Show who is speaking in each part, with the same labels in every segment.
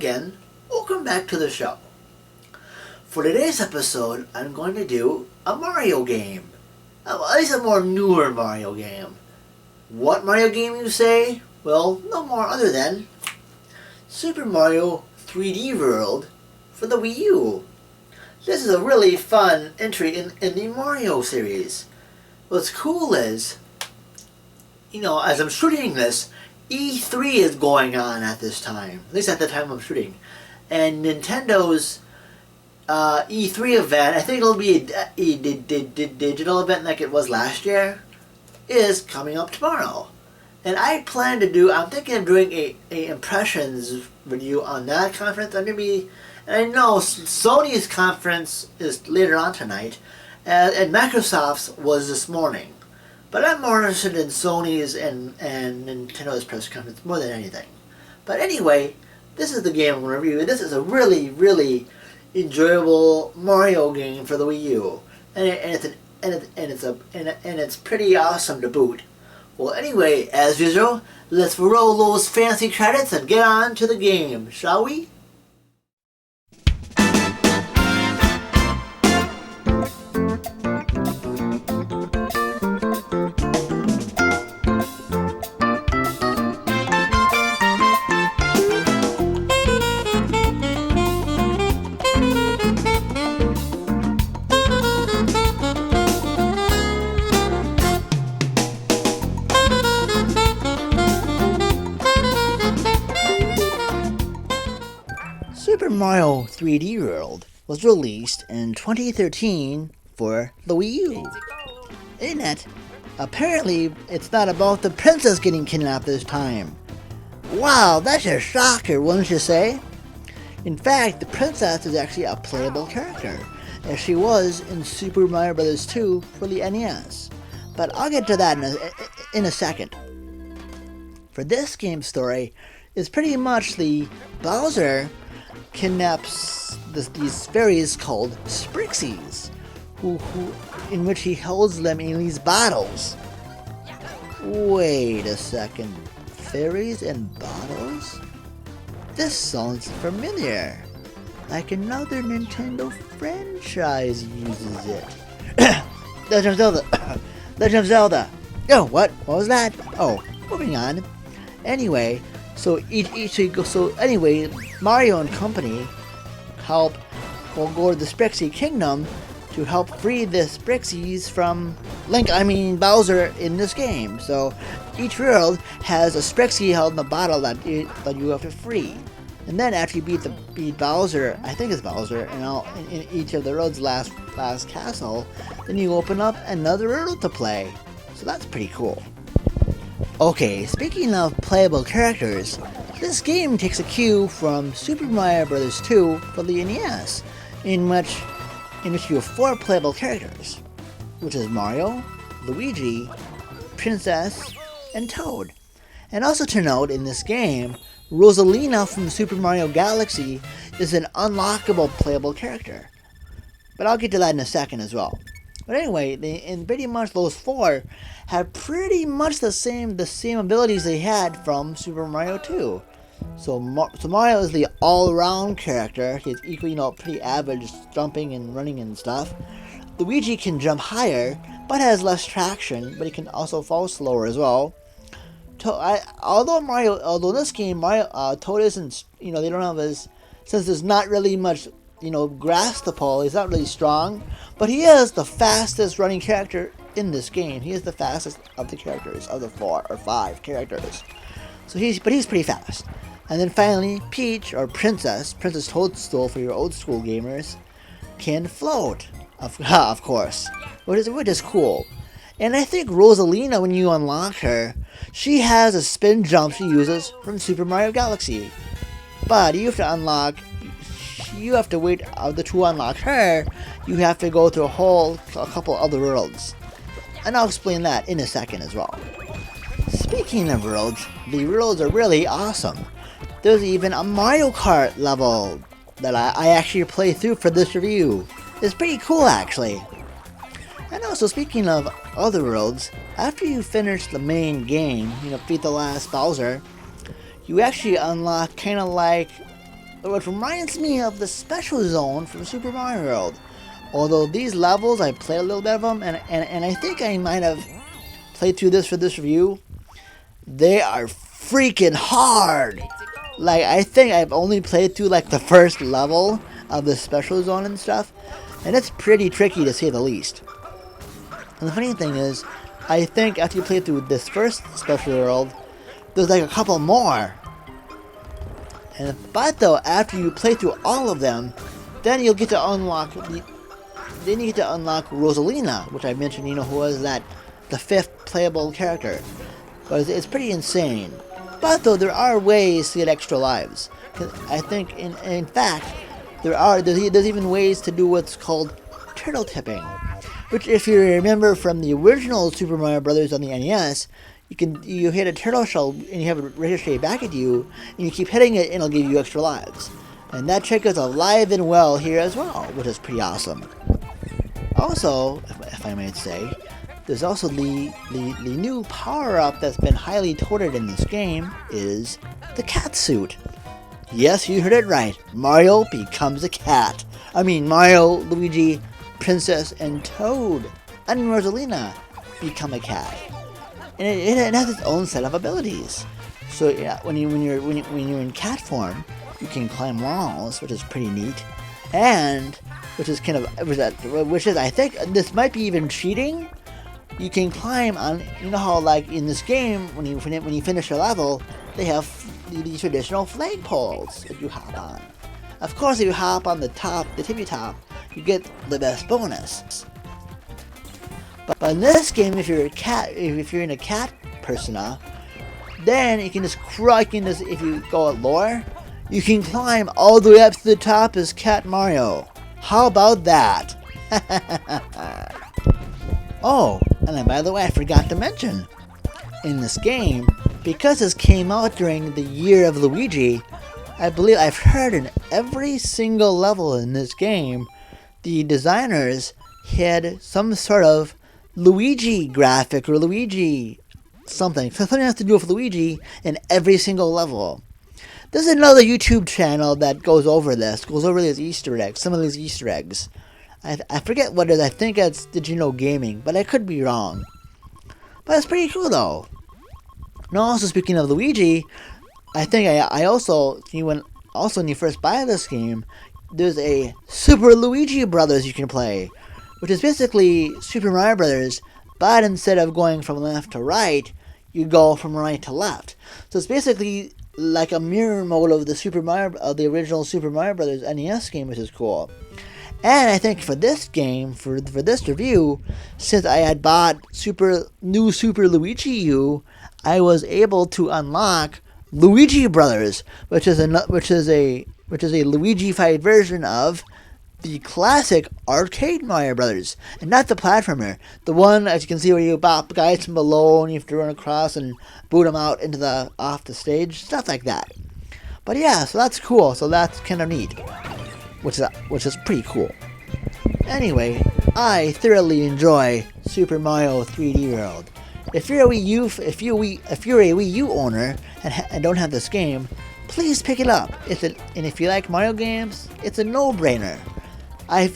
Speaker 1: again, welcome back to the show. For today's episode, I'm going to do a Mario game. At least a more newer Mario game. What Mario game, you say? Well, no more other than Super Mario 3D World for the Wii U. This is a really fun entry in the Mario series. What's cool is, as I'm shooting this, E3 is going on at this time. At least at the time I'm shooting. And Nintendo's E3 event, I think it'll be a digital event like it was last year, is coming up tomorrow. And I'm thinking of doing a impressions video on that conference. And I know Sony's conference is later on tonight, and Microsoft's was this morning. But I'm more interested in Sony's and Nintendo's press conference more than anything. But anyway, this is the game I'm going to review. This is a really, really enjoyable Mario game for the Wii U, and it's pretty awesome to boot. Well, anyway, as usual, let's roll those fancy credits and get on to the game, shall we? Super Mario 3D World was released in 2013 for the Wii U. In it, apparently it's not about the princess getting kidnapped this time. Wow, that's a shocker, wouldn't you say? In fact, the princess is actually a playable character, as she was in Super Mario Bros. 2 for the NES. But I'll get to that in a second. For this game's story, it's pretty much the Bowser kidnaps these fairies called Sprixies, in which he holds them in these bottles. Wait a second, fairies in bottles? This sounds familiar, like another Nintendo franchise uses it. Legend of Zelda. Legend of Zelda. Oh, what was that? Oh, moving on. Anyway, anyway, Mario and company go to the Sprixie Kingdom to help free the Sprixies from Bowser in this game. So each world has a Sprixie held in a bottle that you have to free. And then after you beat Bowser, I think it's Bowser, in each of the world's last castle, then you open up another world to play. So that's pretty cool. Okay, speaking of playable characters, this game takes a cue from Super Mario Bros. 2 for the NES, in which you have 4 playable characters, which is Mario, Luigi, Princess, and Toad. And also to note, in this game, Rosalina from Super Mario Galaxy is an unlockable playable character. But I'll get to that in a second as well. But anyway, pretty much those 4 have pretty much the same abilities they had from Super Mario 2. So Mario is the all-around character. He's equally, pretty average jumping and running and stuff. Luigi can jump higher, but has less traction, but he can also fall slower as well. Although in this game, Toad isn't, they don't have since there's not really much, grass to pull, he's not really strong, but he is the fastest running character in this game. He is the fastest of the characters, of the 4 or 5 characters. So he's pretty fast. And then finally, Peach, or Princess Toadstool for your old school gamers, can float, of course, which is cool. And I think Rosalina, when you unlock her, she has a spin jump she uses from Super Mario Galaxy. But you have to wait to unlock her, you have to go through a couple other worlds. And I'll explain that in a second as well. Speaking of worlds, the worlds are really awesome. There's even a Mario Kart level that I actually play through for this review. It's pretty cool, actually. And also, speaking of other worlds, after you finish the main game, beat the last Bowser, you actually unlock kind of like which reminds me of the Special Zone from Super Mario World. Although these levels, I played a little bit of them, and I think I might have played through this for this review. They are freaking hard! Like, I think I've only played through, like, the first level of the Special Zone and stuff, and it's pretty tricky to say the least. And the funny thing is, I think after you play through this first Special World, there's like a couple more. But though, after you play through all of them, then you'll get to unlock Rosalina, which I mentioned, you know, who was the 5th playable character. But it's pretty insane. But though, there are ways to get extra lives. I think, in fact, there's even ways to do what's called turtle tipping, which, if you remember from the original Super Mario Brothers on the NES, you hit a turtle shell and you have it ricochet back at you, and you keep hitting it and it'll give you extra lives. And that trick is alive and well here as well, which is pretty awesome. Also, if I might say, there's also the new power-up that's been highly touted in this game is the cat suit. Yes, you heard it right. Mario becomes a cat. I mean, Mario, Luigi, Princess, and Toad, and Rosalina become a cat. And it has its own set of abilities. So yeah, when you're in cat form, you can climb walls, which is pretty neat, and which is I think this might be even cheating. You can climb on, you know how like in this game when you finish a level, they have the traditional flagpoles that you hop on. Of course, if you hop on the tippy top, you get the best bonus. But in this game, if you're in a cat persona, then you can just if you go at lore, you can climb all the way up to the top as Cat Mario. How about that? Oh, and then, by the way, I forgot to mention, in this game, because this came out during the year of Luigi, I believe I've heard in every single level in this game, the designers had some sort of Luigi graphic or Luigi something has to do with Luigi in every single level. There's another YouTube channel that goes over these Easter eggs, some of these Easter eggs. I forget what it is. I think it's Did You Know Gaming, but I could be wrong. But it's pretty cool though. Now, also speaking of Luigi, I think I also when you first buy this game, there's a Super Luigi Brothers you can play, which is basically Super Mario Brothers, but instead of going from left to right, you go from right to left. So it's basically like a mirror mode of the original Super Mario Brothers NES game, which is cool. And I think for this game, for this review, since I had bought new Super Luigi U, I was able to unlock Luigi Brothers, which is a Luigi-fied version of the classic arcade Mario Brothers, and not the platformer. The one, as you can see, where you bop guys from below and you have to run across and boot them out off the stage, stuff like that. But yeah, so that's cool. So that's kind of neat. Which is pretty cool. Anyway, I thoroughly enjoy Super Mario 3D World. If you're a Wii U owner and don't have this game, please pick it up. And if you like Mario games, it's a no-brainer. I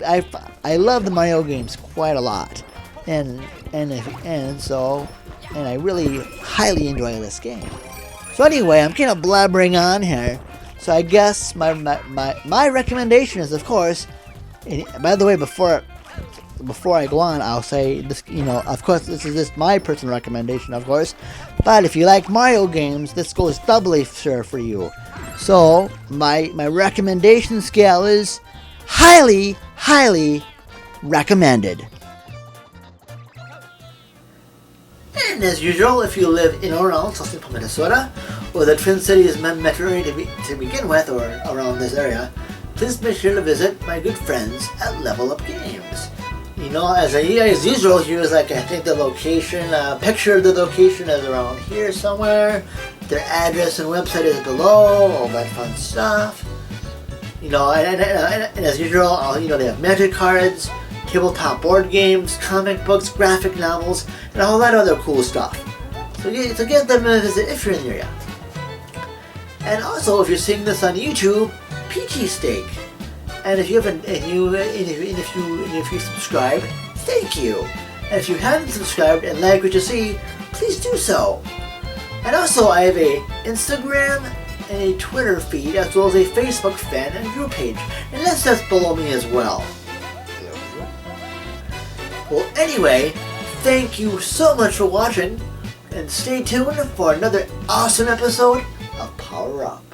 Speaker 1: love the Mario games quite a lot, and I really highly enjoy this game. So anyway, I'm kind of blabbering on here. So I guess my recommendation is, of course, and by the way, before I go on, I'll say this, of course, this is just my personal recommendation, of course, but if you like Mario games, this goes doubly sure for you. So my recommendation scale is highly, highly recommended. And as usual, if you live in or around South Central Minnesota, or the Twin Cities metro area to begin with, or around this area, please make sure to visit my good friends at Level Up Games. As usual, here's I think the location, picture of the location is around here somewhere. Their address and website is below, all that fun stuff. And as usual, they have magic cards, tabletop board games, comic books, graphic novels, and all that other cool stuff. So give them a visit if you're in the area. And also, if you're seeing this on YouTube, peachy steak. And if you haven't, if you subscribed, thank you. And if you haven't subscribed and like what you see, please do so. And also, I have a Instagram and a Twitter feed, as well as a Facebook fan and group page, and that's below me as well. Well, anyway, thank you so much for watching, and stay tuned for another awesome episode of Power Up.